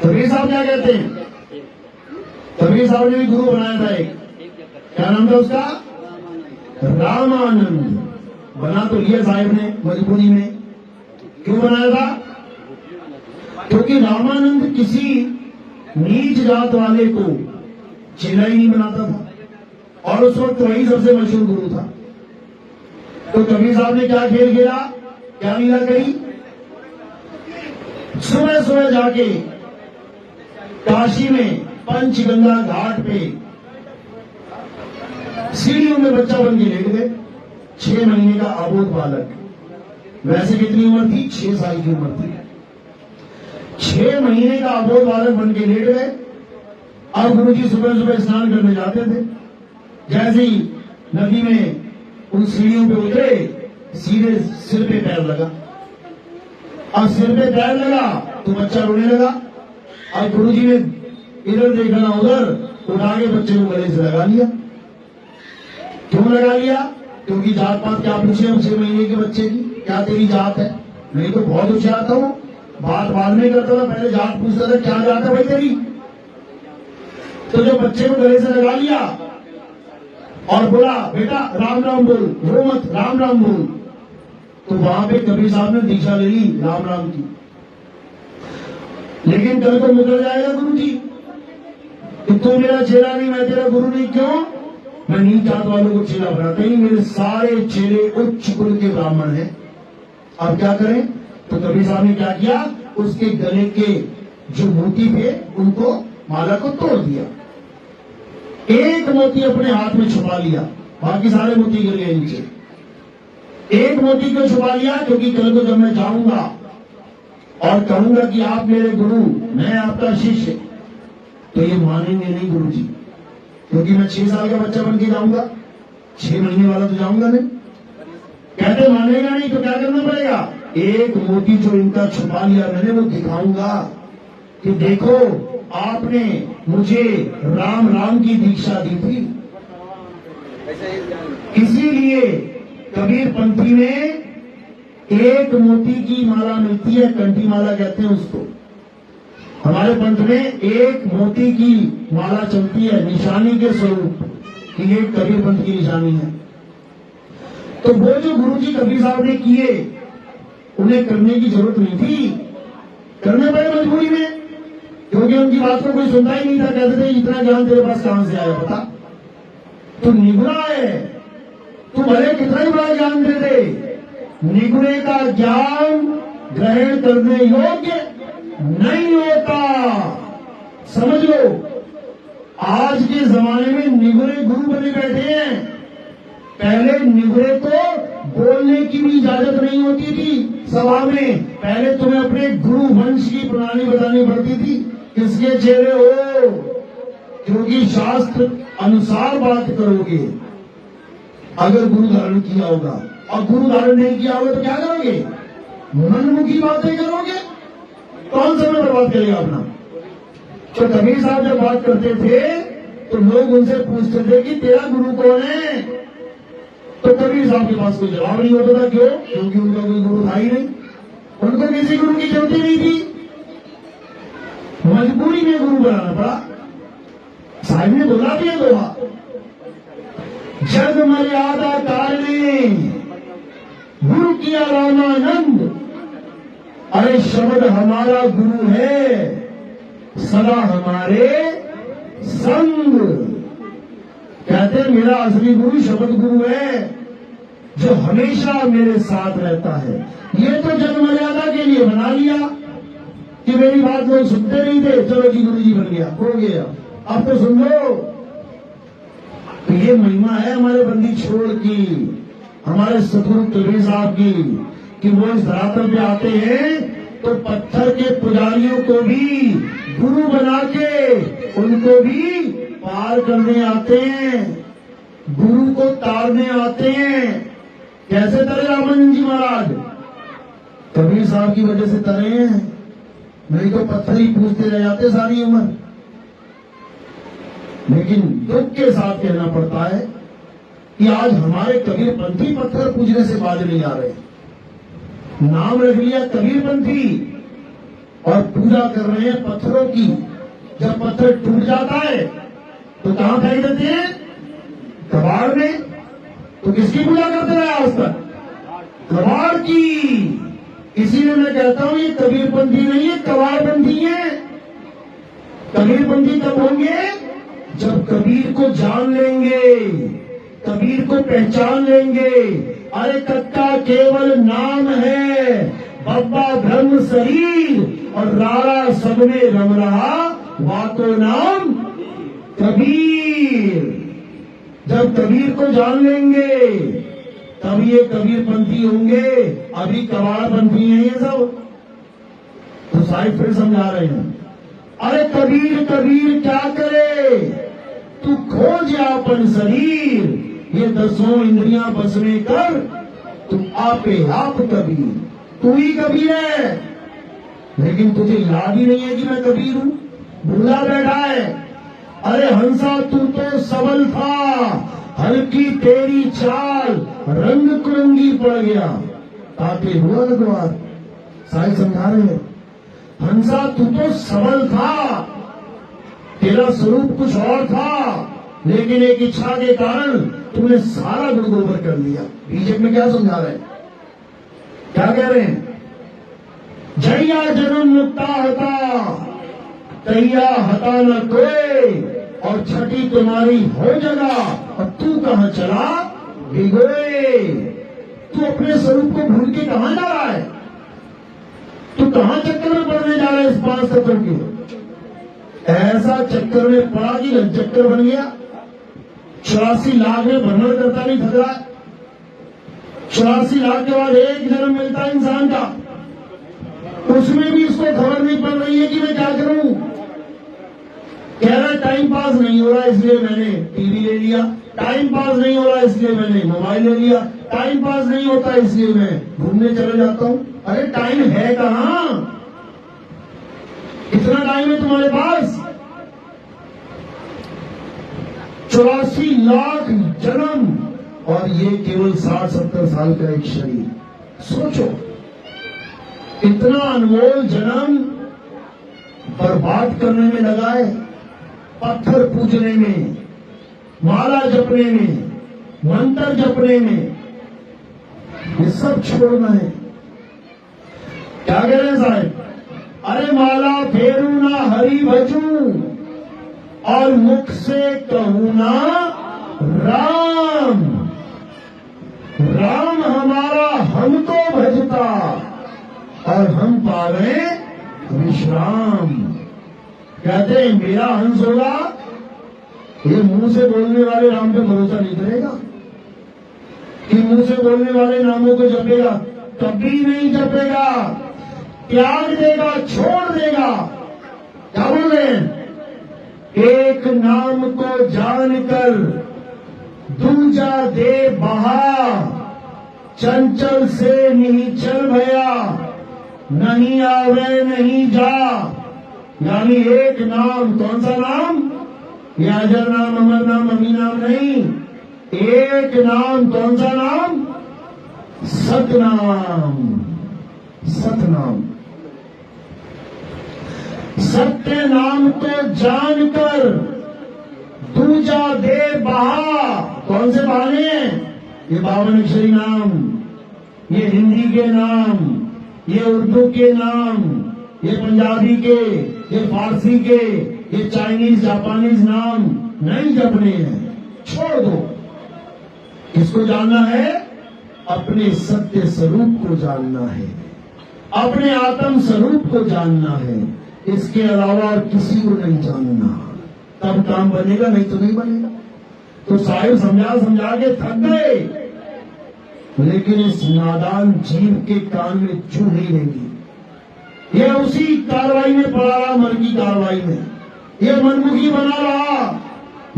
कबीर साहब क्या कहते हैं? कबीर साहब ने भी गुरु बनाया था एक, क्या नाम था उसका? रामानंद। बना तो लिया साहिब ने मजबूरी में। क्यों बनाया था? क्योंकि रामानंद किसी नीच जात वाले को चेला ही नहीं बनाता था और उस वक्त वही सबसे मशहूर गुरु था। तो कबीर साहब ने क्या खेल खेला, क्या लीला करी? सुबह सुबह जाके काशी में पंचगंगा घाट पे सीढ़ियों में बच्चा बन के लेट गए। 6 महीने का अबोध बालक। वैसे कितनी उम्र थी? 6 साल की उम्र थी। 6 महीने का अबोध बालक बन के लेट गए। अब गुरुजी सुबह सुबह स्नान करने जाते थे। जैसे ही नदी में उन सीढ़ियों पे उतरे, सीधे सिर पे पैर लगा। अब सिर पे पैर लगा तो बच्चा रोने लगा। अब गुरुजी ने इधर देखा ना उधर, उठा के बच्चे को गले से लगा लिया। क्यों लगा लिया? क्योंकि जात पात क्या पूछे हम 6 महीने के बच्चे की, क्या तेरी जात है? नहीं तो बहुत होशियार था वो, बात बाद में करता था, पहले जात पूछता था क्या जात है भाई तेरी। तो जब बच्चे को गले से लगा लिया और बोला बेटा राम राम बोल, रो मत, राम राम बोल, तो वहां पे कबीर साहब ने दीक्षा ले ली राम राम की। लेकिन कल को मुकर जाएगा गुरु जी कि तू मेरा चेला नहीं, मैं तेरा गुरु नहीं। क्यों? मैं नीच जात वालों को चेला बनाता ही, मेरे सारे चेले उच्च कुल के ब्राह्मण हैं। अब क्या करें? तो कबीर साहब ने क्या किया, उसके गले के जो मोती थे उनको, माला को तोड़ दिया। एक मोती अपने हाथ में छुपा लिया, बाकी सारे मोती गिर गए नीचे। एक मोती को छुपा लिया क्योंकि कल को जब मैं जाऊंगा और कहूंगा कि आप मेरे गुरु, मैं आपका शिष्य, तो ये मानेंगे नहीं गुरु जी, क्योंकि मैं 6 साल का बच्चा बन के जाऊंगा, 6 महीने वाला तो जाऊंगा नहीं। कहते मानेगा नहीं तो क्या करना पड़ेगा? एक मोती जो इनका छुपा लिया मैंने, वो दिखाऊंगा कि देखो आपने मुझे राम राम की दीक्षा दी थी। इसीलिए कबीर पंथी में एक मोती की माला मिलती है, कंठी माला कहते हैं उसको। हमारे पंथ में एक मोती की माला चलती है निशानी के स्वरूप, कि ये कबीर पंथ की निशानी है। तो वो जो गुरुजी कबीर साहब ने किए, उन्हें करने की जरूरत नहीं थी, करने पड़े मजबूरी में, क्योंकि उनकी बात को कोई सुनता ही नहीं था। कहते थे इतना ज्ञान तेरे पास कहां से आया बता, तू निगुरा है, तू भले कितना ही बड़ा ज्ञान दे दे, निगुरे का ज्ञान ग्रहण करने योग्य नहीं होता। समझ लो, आज के जमाने में निगुरे गुरु बने बैठे हैं। पहले निगुरे को बोलने की भी इजाजत नहीं होती थी सभा में। पहले तुम्हें अपने गुरु वंश की प्रणाली बतानी पड़ती थी, किसके चेहरे हो, क्योंकि शास्त्र अनुसार बात करोगे अगर गुरु धारण किया होगा, और गुरु धारण नहीं किया होगा तो क्या करोगे? मनमुखी बातें करोगे। कौन समय बर्बाद करेगा अपना? तो कबीर साहब जब बात करते थे तो लोग उनसे पूछते थे कि तेरा गुरु कौन है? तो कबीर साहब के पास कोई जवाब नहीं होता था। क्यों? क्योंकि उनका कोई गुरु था ही नहीं, उनको किसी गुरु की जरूरत ही नहीं थी। मजबूरी में गुरु बनाना पड़ा। साहिब ने बोला भी है दोहा, जग मर्यादा कारणे गुरु किया रामानंद, अरे शब्द हमारा गुरु है सदा हमारे संग। कहते हैं मेरा असली गुरु शब्द गुरु है जो हमेशा मेरे साथ रहता है। ये तो जन मर्यादा के लिए बना लिया कि मेरी बात लोग सुनते नहीं थे, चलो जी गुरु जी बन गया, हो गया, अब तो सुन लो। तो ये महिमा है हमारे बंदी छोड़ की, हमारे सतगुरु कबीर साहब की, कि वो इस धरातल पे आते हैं तो पत्थर के पुजारियों को भी गुरु बना के उनको भी पार करने आते हैं, गुरु को तारने आते हैं। कैसे तरे रामानंद जी महाराज? कबीर साहब की वजह से तरे हैं, नहीं तो पत्थर ही पूछते रह जाते सारी उम्र। लेकिन दुख के साथ कहना पड़ता है कि आज हमारे कबीर पंथी पत्थर पूजने से बाज नहीं आ रहे। नाम रख लिया कबीर पंथी और पूजा कर रहे हैं पत्थरों की। जब पत्थर टूट जाता है तो कहां फेंक देते हैं? कबाड़ में। तो किसकी पूजा करते रहे आज तक? कबाड़ की। इसीलिए मैं कहता हूं ये कबीरपंथी नहीं है, कबाड़पंथी है। कबीरपंथी कब होंगे? जब कबीर को जान लेंगे, कबीर को पहचान लेंगे। अरे कक्का केवल नाम है, बब्बा ब्रह्म शरीर और रारा सब में रम रहा वाको नाम कबीर। जब कबीर को जान लेंगे तब ये कबीरपंथी होंगे, अभी कबाड़पंथी है ये सब। तो साहिब फिर समझा रहे हैं, अरे कबीर कबीर क्या करे, तू खोज अपन शरीर, ये 10 इंद्रियां बस में कर, तू आपे आप कबीर। तू ही कबीर है, लेकिन तुझे याद ही नहीं है कि मैं कबीर हूं, भूला बैठा है। अरे हंसा तू तो सबल था, हल्की तेरी चाल रंग कुरंगी पड़ गया, ताके हुआ लगवार। साहिब समझा रहे हैं, हंसा तू तो सबल था, तेरा स्वरूप कुछ और था, लेकिन एक इच्छा के कारण तुमने सारा गुण गोबर कर लिया। बीजेपी में क्या समझा रहे हैं, क्या कह रहे हैं? जैया जन्म मुक्ता हता, तैया हता न कोई, और छठी तुम्हारी हो जगह, और तू कहां चला भिगोए। तू अपने स्वरूप को भूल के कहां जा रहा है? तू कहां चक्कर में पड़ने जा रहा है इस 5 तत्वों के? ऐसा चक्कर में पड़ा कि चक्कर बन गया। 84 लाख में भ्रमण करता नहीं थक रहा है। 84 लाख के बाद एक जन्म मिलता है इंसान का, उसमें भी उसको खबर नहीं पड़ रही है कि मैं क्या करूं। कह रहा है टाइम पास नहीं हो रहा इसलिए मैंने टीवी ले लिया, टाइम पास नहीं हो रहा इसलिए मैंने मोबाइल ले लिया, टाइम पास नहीं होता इसलिए मैं घूमने चले जाता हूं। अरे टाइम है कहां? कितना टाइम है तुम्हारे पास? 84 लाख जन्म, और ये केवल 60-70 साल का एक शरीर। सोचो, इतना अनमोल जन्म बर्बाद करने में लगा है, पत्थर पूजने में, माला जपने में, मंत्र जपने में, ये सब छोड़ना है। क्या कह रहे हैं साहब? अरे माला फेरू ना हरि भजू, और मुख से कहूं ना राम। राम हमारा हमको भजता, और हम पावे विश्राम। कहते हैं मेरा हंस होगा, ये मुंह से बोलने वाले राम पे भरोसा नहीं करेगा, कि मुंह से बोलने वाले नामों को जपेगा, कभी नहीं जपेगा, त्याग देगा, छोड़ देगा। क्या बोल रहे हैं? एक नाम को जानकर दूजा दे बहा, चंचल से नहीं चल भया, नहीं आवे नहीं जा। यानी एक नाम, कौन सा नाम? ये अजर नाम, अमर नाम, अमी नाम नहीं, एक नाम। कौन सा नाम? सतनाम। सतनाम, सत्य नाम को जानकर दूजा दे बहा। कौन से बहाने हैं? ये 52 अक्षरी नाम, ये हिंदी के नाम, ये उर्दू के नाम, ये पंजाबी के, ये फारसी के, ये चाइनीज जापानीज नाम नहीं जपने हैं, छोड़ दो। किसको जानना है? अपने सत्य स्वरूप को जानना है, अपने आत्म स्वरूप को जानना है, इसके अलावा और किसी को नहीं जानना। तब काम बनेगा, नहीं तो नहीं बनेगा। तो साहिब समझा समझा के थक गए, लेकिन इस नादान जीव के कान में चू नहीं रहेगी। यह उसी कार्रवाई में पड़ा रहा, मन की कार्रवाई में, यह मनमुखी बना रहा।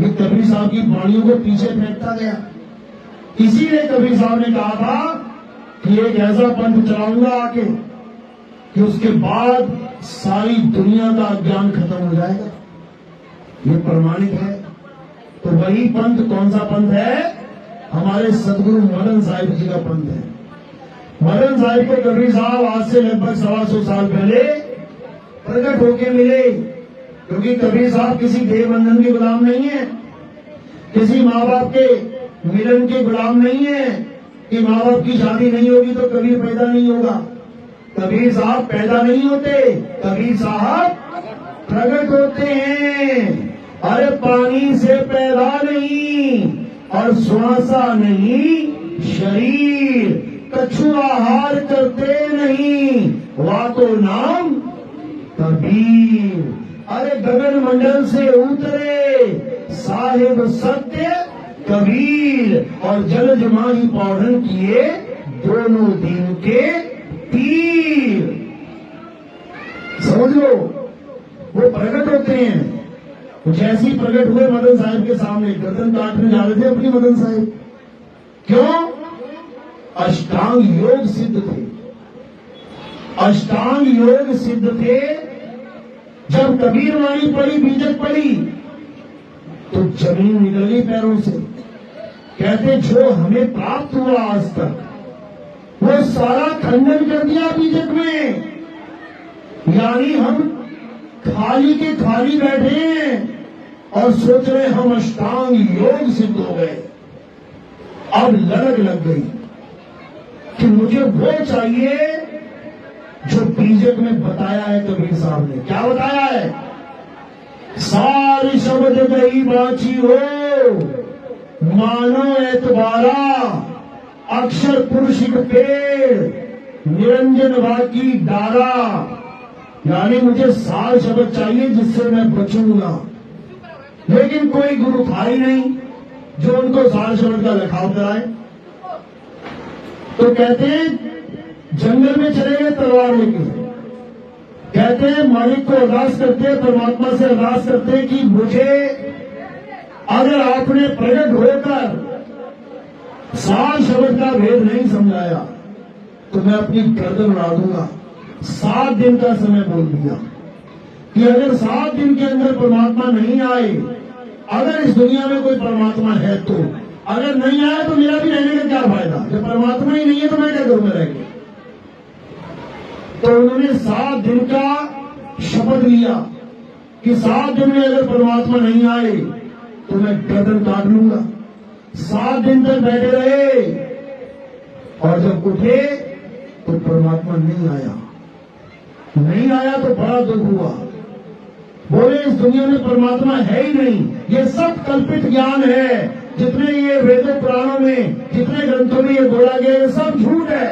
ये कबीर साहब की वाणियों को पीछे फेंकता गया। इसीलिए कबीर साहब ने कहा था कि एक ऐसा पंथ चलाऊंगा आके कि उसके बाद सारी दुनिया का ज्ञान खत्म हो जाएगा। ये प्रमाणित है। तो वही पंथ, कौन सा पंथ है? हमारे सदगुरु मदन साहिब जी का पंथ है। मदन साहिब को कबीर साहब आज से लगभग 125 साल पहले प्रकट होके मिले, क्योंकि कबीर साहब किसी देह बंधन के गुलाम नहीं है, किसी माँ बाप के मिलन के गुलाम नहीं है कि माँ बाप की शादी नहीं होगी तो कबीर पैदा नहीं होगा। कबीर साहब पैदा नहीं होते, कबीर साहब प्रकट होते हैं। अरे पानी से पैदा नहीं और श्वासा नहीं शरीर, कछु आहार करते नहीं, वाको नाम कबीर। अरे गगन मंडल से उतरे साहिब सत्य कबीर, और जलज माही पौधन किए दोनों दिन के तीर। समझ लो, वो प्रकट होते हैं। जैसे ही प्रकट हुए मदन साहिब के सामने, गर्दन काटने जा रहे थे अपनी मदन साहिब। क्यों? अष्टांग योग सिद्ध थे, अष्टांग योग सिद्ध थे। जब कबीर वाणी पड़ी, बीजक पड़ी, तो जमीन निकल गई पैरों से। कहते जो हमें प्राप्त हुआ आज तक, वो सारा खंडन कर दिया बीजक में। यानी हम खाली के खाली बैठे हैं और सोच रहे हम अष्टांग योग सिद्ध हो गए। अब लड़क लग गई कि मुझे वो चाहिए जो बीजक में बताया है कबीर साहब ने। क्या बताया है? सारी शब्द गई बाची हो, मानो एतबारा, अक्षर पुरुषिक पेड़, निरंजन वाकी डारा। यानी मुझे सार शब्द चाहिए जिससे मैं बचूंगा। लेकिन कोई गुरु था ही नहीं जो उनको सार शब्द का लखाव कराए। तो कहते हैं जंगल में चले गए तलवार लेके। कहते हैं मालिक को अरदास करते, परमात्मा से अरदास करते कि मुझे अगर आपने प्रकट होकर सार शब्द का भेद नहीं समझाया तो मैं अपनी गर्दन उड़ा दूंगा। 7 दिन का समय बोल दिया कि अगर 7 दिन के अंदर परमात्मा नहीं आए, अगर इस दुनिया में कोई परमात्मा है तो, अगर नहीं आया तो मेरा भी रहने का क्या फायदा? जब परमात्मा ही नहीं है तो मैं क्या करूंगा रह के? तो उन्होंने 7 दिन का शपथ लिया कि 7 दिन में अगर परमात्मा नहीं आए तो मैं गर्दन काट लूंगा। 7 दिन तक बैठे रहे और जब उठे तो परमात्मा नहीं आया। नहीं आया तो बड़ा दुख हुआ। बोले इस दुनिया में परमात्मा है ही नहीं, ये सब कल्पित ज्ञान है। जितने ये वेदों पुराणों में, जितने ग्रंथों में ये बोला गया, ये सब झूठ है।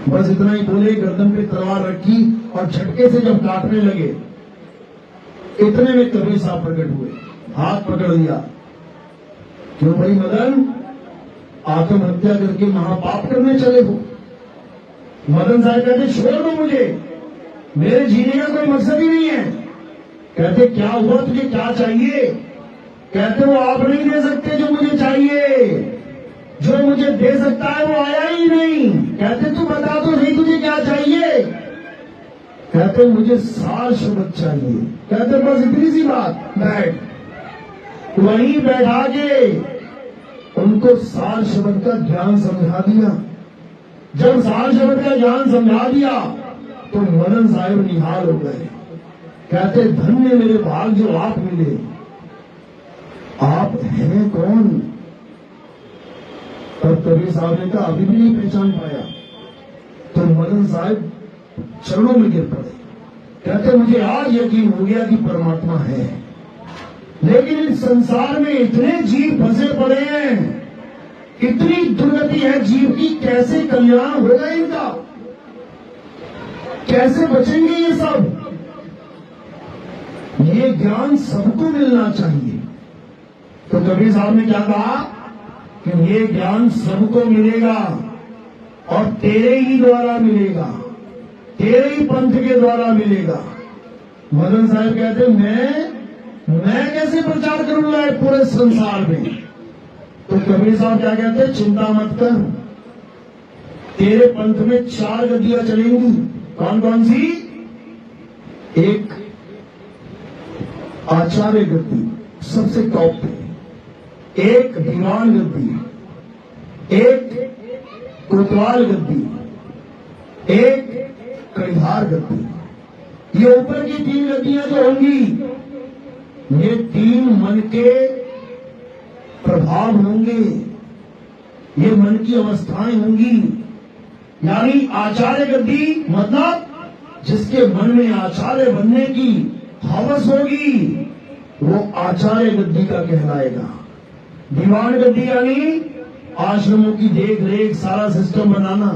बस इतना ही बोले, गर्दन पे तलवार रखी और झटके से जब काटने लगे, इतने में कबीर साहब प्रकट हुए, हाथ पकड़ लिया। क्यों भाई मदन, आत्महत्या करके महापाप करने चले हो? मदन साहब कहते छोड़ दो मुझे, मेरे जीने का कोई मकसद ही नहीं है। कहते क्या हुआ, तुझे क्या चाहिए? कहते वो आप नहीं दे सकते जो मुझे चाहिए, जो मुझे दे सकता है वो आया ही नहीं। कहते तू बता तो सही तुझे क्या चाहिए? कहते मुझे सार शब्द चाहिए। कहते बस इतनी सी बात, बैठ। वहीं बैठा के उनको सार शब्द का ज्ञान समझा दिया। जब सार शब्द का ज्ञान समझा दिया तो मदन साहिब निहाल हो गए। कहते धन्य मेरे भाग जो आप मिले। आप हैं कौन? तब कबीर साहब ने कहा अभी भी नहीं पहचान पाया। तो मदन साहिब चरणों में गिर पड़े। कहते मुझे आज यकीन हो गया कि परमात्मा है, लेकिन इस संसार में इतने जीव फंसे पड़े हैं, इतनी दुर्गति है जीव की, कैसे कल्याण होगा इनका? कैसे बचेंगे ये सब? ये ज्ञान सबको मिलना चाहिए। तो कबीर साहब ने क्या कहा कि ये ज्ञान सबको मिलेगा और तेरे ही द्वारा मिलेगा, तेरे ही पंथ के द्वारा मिलेगा। मदन साहब कहते मैं कैसे प्रचार करूंगा पूरे संसार में? तो कबीर साहब क्या कहते, चिंता मत कर, तेरे पंथ में 4 गद्दियां चलेंगी। कौन कौन सी? एक आचार्य गद्दी सबसे टॉप पे, एक दीवान गद्दी, एक कोतवाल गद्दी, एक कड़िहार गद्दी। ये ऊपर की 3 गद्दियां जो होंगी, ये 3 मन के प्रभाव होंगे, ये मन की अवस्थाएं होंगी। यानी आचार्य गद्दी मतलब जिसके मन में आचार्य बनने की हवस होगी, वो आचार्य गद्दी का कहलाएगा। दीवान गद्दी यानी आश्रमों की देख रेख, सारा सिस्टम बनाना।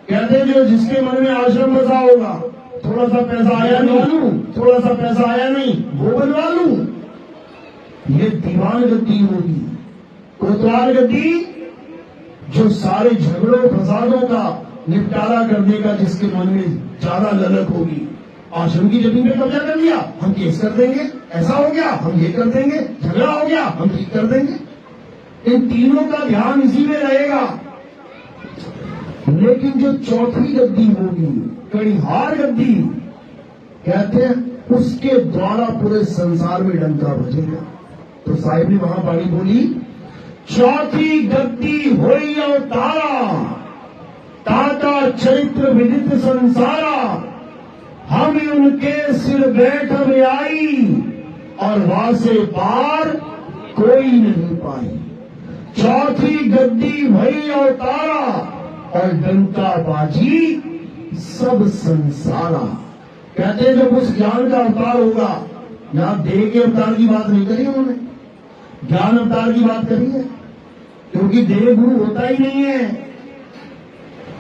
कहते जो जिसके मन में आश्रम बसा होगा, थोड़ा सा पैसा आया नहीं, थोड़ा सा पैसा आया नहीं, वो बनवा लूं, ये दीवान गद्दी होगी। कोतवाल गद्दी जो सारे झगड़ों फसादों का निपटारा करने का जिसके मन में ज्यादा ललक होगी। आश्रम की जमीन पे कब्जा कर लिया, हम केस कर देंगे, ऐसा हो गया हम ये कर देंगे, झगड़ा हो गया हम ठीक कर देंगे। इन तीनों का ध्यान इसी में रहेगा। लेकिन जो चौथी गद्दी होगी, कड़ीहार गद्दी, कहते हैं उसके द्वारा पूरे संसार में डंका बजेगा। तो साहिब ने वहां बाणी बोली, चौथी गद्दी होई अवतारा, ताता चरित्र विदित संसारा, हम उनके सिर बैठ में आई, और वासे पार कोई नहीं पाई। चौथी गद्दी भई अवतारा, और डंका बाजी सब संसारा। कहते हैं जब उस ज्ञान का अवतार होगा, यहां देह के अवतार की बात नहीं करी उन्होंने, ज्ञान अवतार की बात करी है, क्योंकि देह गुरु होता ही नहीं है।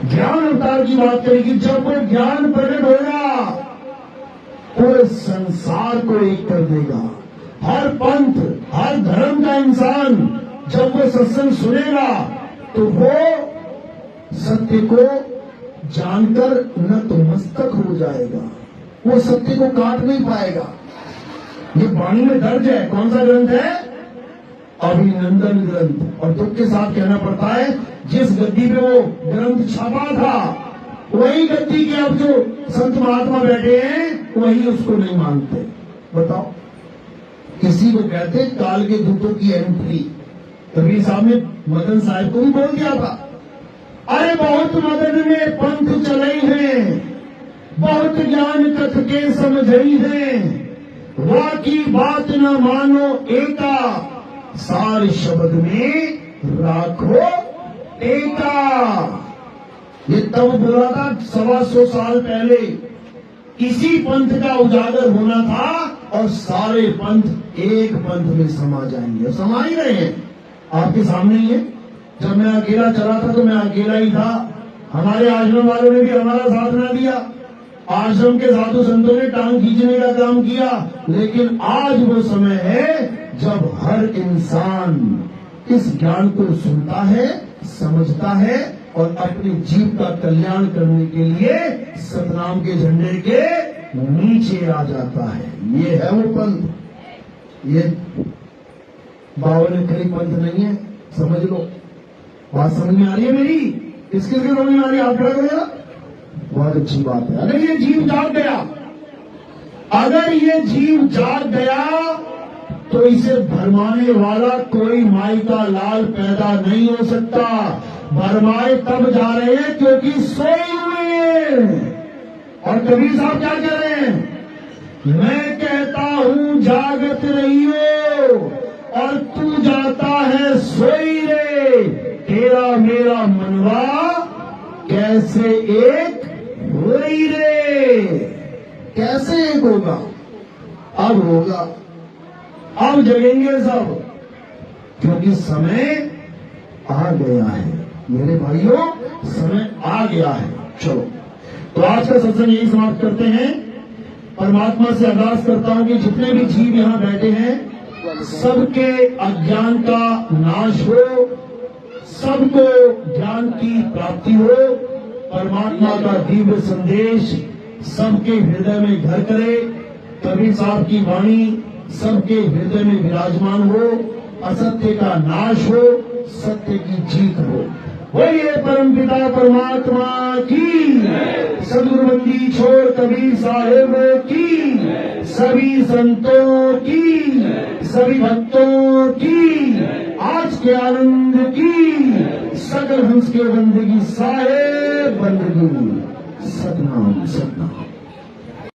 ज्ञान अवतार की बात करेगी, जब वो ज्ञान प्रकट होगा, पूरे संसार को एक कर देगा। हर पंथ, हर धर्म का इंसान जब वो सत्संग सुनेगा, तो वो सत्य को जानकर नतमस्तक हो जाएगा, वो सत्य को काट नहीं पाएगा। ये वाणी में दर्ज है। कौन सा ग्रंथ है? अभिनंदन ग्रंथ। और दुख के साथ कहना पड़ता है, जिस गद्दी पे वो ग्रंथ छपा था, वही गद्दी के अब जो संत महात्मा बैठे हैं, वही उसको नहीं मानते। बताओ, किसी को कहते काल के दूतों की एंट्री। कबीर साहब ने मदन साहब को भी बोल दिया था, अरे बहुत मदन में पंथ चले हैं, बहुत ज्ञान कथ के समझई हैं, वाकी बात न मानो एका, सार शब्द में राखो टेका। ये तब बोला था 125 साल पहले। इसी पंथ का उजागर होना था, और सारे पंथ एक पंथ में समा जाएंगे। समा ही रहे हैं, आपके सामने ही है। जब मैं अकेला चला था तो मैं अकेला ही था, हमारे आश्रम वालों ने भी हमारा साथ ना दिया, आश्रम के साधु संतों ने टांग खींचने का काम किया। लेकिन आज वो समय है जब हर इंसान इस ज्ञान को सुनता है, समझता है, और अपने जीव का कल्याण करने के लिए सतनाम के झंडे के नीचे आ जाता है। ये है वो पंथ। ये 52 खरी पंथ नहीं है, समझ लो। बात समझ में आ रही है मेरी? किसके समझ में आ रही है? आप खड़ा करेगा, बहुत अच्छी बात है। अगर ये जीव जाग गया, अगर ये जीव जाग गया, तो इसे भरमाने वाला कोई माई का लाल पैदा नहीं हो सकता। भरमाए तब जा रहे हैं क्योंकि सोए हुए हैं। और कबीर साहब क्या कह रहे हैं? मैं कहता हूं जागत रहियो, और तू जाता है सोई रे, तेरा मेरा मनवा कैसे एक होई रे। कैसे एक होगा? अब होगा, अब जगेंगे सब, क्योंकि समय आ गया है मेरे भाइयों, समय आ गया है। चलो, तो आज का सत्संग यही समाप्त करते हैं। परमात्मा से अरदास करता हूं कि जितने भी जीव यहां बैठे हैं, सबके अज्ञान का नाश हो, सबको ज्ञान की प्राप्ति हो, परमात्मा का दिव्य संदेश सबके हृदय में घर करे, कबीर साहब की वाणी सबके हृदय में विराजमान हो, असत्य का नाश हो, सत्य की जीत हो। बोलिए परम पिता परमात्मा की, सदगुरुबंदी छोड़ कबीर साहेब की, सभी संतों की, सभी भक्तों की, आज के आनंद की, सकल हंस के बंदगी साहेब बंदगी। सतनाम सतनाम।